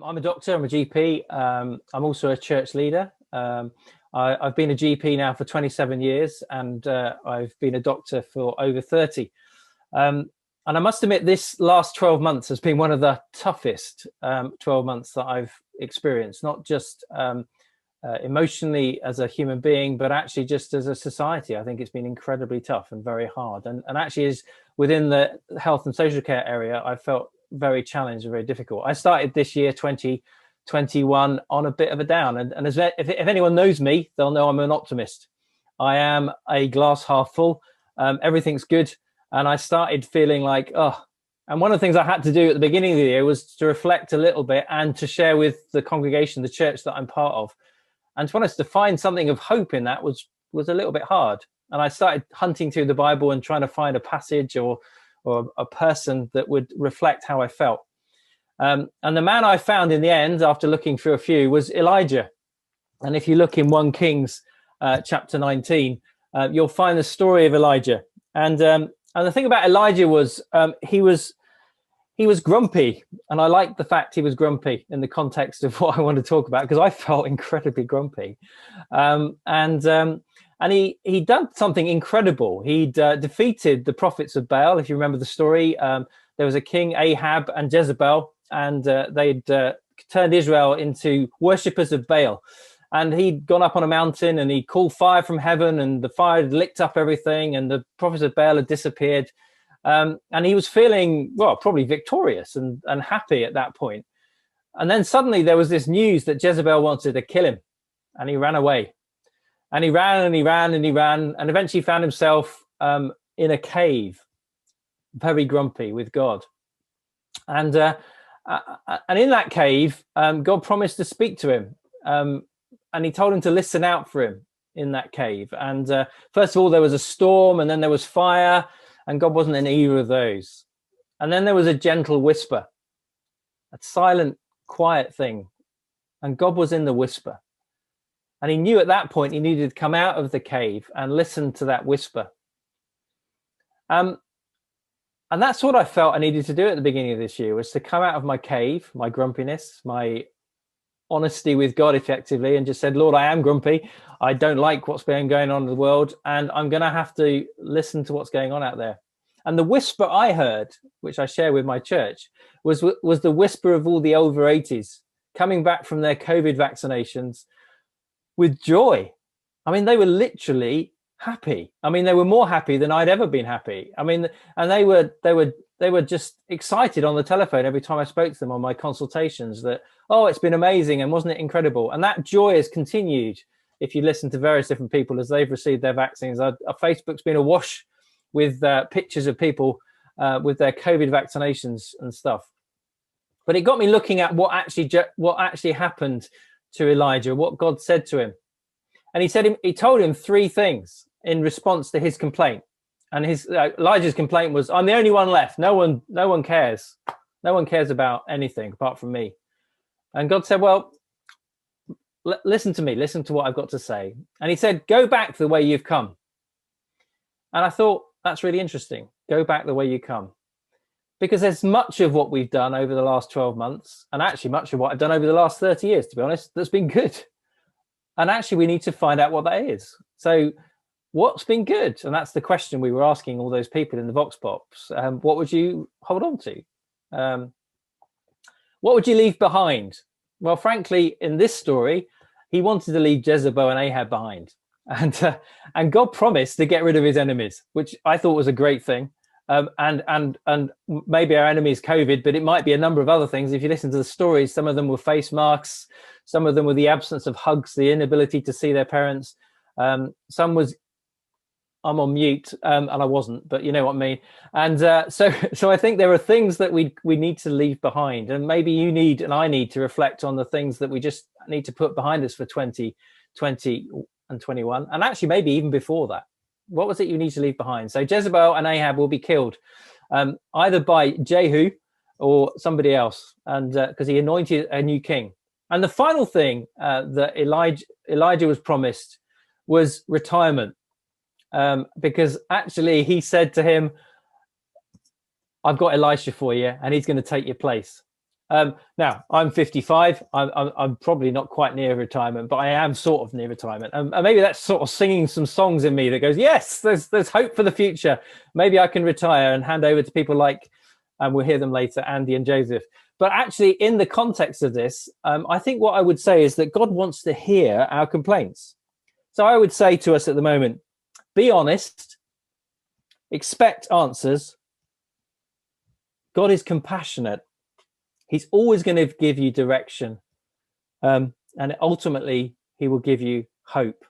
I'm a doctor. I'm a GP. I'm also a church leader. I've been a GP now for 27 years, and I've been a doctor for over 30. And I must admit, this last 12 months has been one of the toughest 12 months that I've experienced, not just emotionally as a human being, but actually just as a society. I think it's been incredibly tough and very hard. And actually, is within the health and social care area, I felt very challenged and very difficult. I started this year, 2021, on a bit of a down. And if anyone knows me, they'll know I'm an optimist. I am a glass half full. Everything's good. And I started feeling like, oh, and one of the things I had to do at the beginning of the year was to reflect a little bit and to share with the congregation, the church that I'm part of. And to be honest, to find something of hope in that was a little bit hard. And I started hunting through the Bible and trying to find a passage or a person that would reflect how I felt. And the man I found in the end, after looking through a few, was Elijah. And if you look in 1 Kings chapter 19, you'll find the story of Elijah. And the thing about Elijah was he was grumpy, and I like the fact he was grumpy in the context of what I want to talk about, because I felt incredibly grumpy. And he done something incredible. He'd defeated the prophets of Baal. If you remember the story, there was a king, Ahab, and Jezebel, and they'd turned Israel into worshippers of Baal. And he'd gone up on a mountain and he called fire from heaven, and the fire had licked up everything, and the prophets of Baal had disappeared. And he was feeling, well, probably victorious and happy at that point. And then suddenly there was this news that Jezebel wanted to kill him, and he ran away. And he ran and he ran and he ran, and eventually found himself in a cave, very grumpy with God. And in that cave, God promised to speak to him. And he told him to listen out for him in that cave. And first of all, there was a storm, and then there was fire, and God wasn't in either of those. And then there was a gentle whisper, a silent, quiet thing. And God was in the whisper. And he knew at that point he needed to come out of the cave and listen to that whisper. And that's what I felt I needed to do at the beginning of this year, was to come out of my cave, my grumpiness, my honesty with God, effectively, and just said, Lord, I am grumpy. I don't like what's been going on in the world, and I'm going to have to listen to what's going on out there. And the whisper I heard, which I share with my church, was the whisper of all the over 80s coming back from their COVID vaccinations with joy. I mean, they were literally happy. I mean, they were more happy than I'd ever been happy. I mean, and they were just excited on the telephone every time I spoke to them on my consultations that, oh, it's been amazing, and wasn't it incredible? And that joy has continued if you listen to various different people as they've received their vaccines. Facebook's been awash with pictures of people with their COVID vaccinations and stuff. But it got me looking at what actually happened to Elijah, what God said to him. And he told him 3 things in response to his complaint. And Elijah's complaint was, I'm the only one left. No one cares. No one cares about anything apart from me. And God said, well, listen to me. Listen to what I've got to say. And he said, go back the way you've come. And I thought, that's really interesting. Go back the way you come. Because there's much of what we've done over the last 12 months, and actually much of what I've done over the last 30 years, to be honest, that's been good. And actually, we need to find out what that is. So what's been good? And that's the question we were asking all those people in the Vox Pops. What would you hold on to? What would you leave behind? Well, frankly, in this story, he wanted to leave Jezebel and Ahab behind. And God promised to get rid of his enemies, which I thought was a great thing. And maybe our enemy is COVID, but it might be a number of other things. If you listen to the stories, some of them were face masks, some of them were the absence of hugs, the inability to see their parents. Some was, I'm on mute, and I wasn't, but you know what I mean. And so I think there are things that we need to leave behind, and maybe you need and I need to reflect on the things that we just need to put behind us for 2020 and 21, and actually maybe even before that. What was it you need to leave behind? So Jezebel and Ahab will be killed either by Jehu or somebody else, and because he anointed a new king. And the final thing that Elijah was promised was retirement, because actually he said to him, I've got Elisha for you, and he's going to take your place. Now, I'm 55. I'm probably not quite near retirement, but I am sort of near retirement. And maybe that's sort of singing some songs in me that goes, yes, there's hope for the future. Maybe I can retire and hand over to people like, and we'll hear them later, Andy and Joseph. But actually, in the context of this, I think what I would say is that God wants to hear our complaints. So I would say to us at the moment, be honest, expect answers. God is compassionate. He's always going to give you direction. And ultimately, he will give you hope.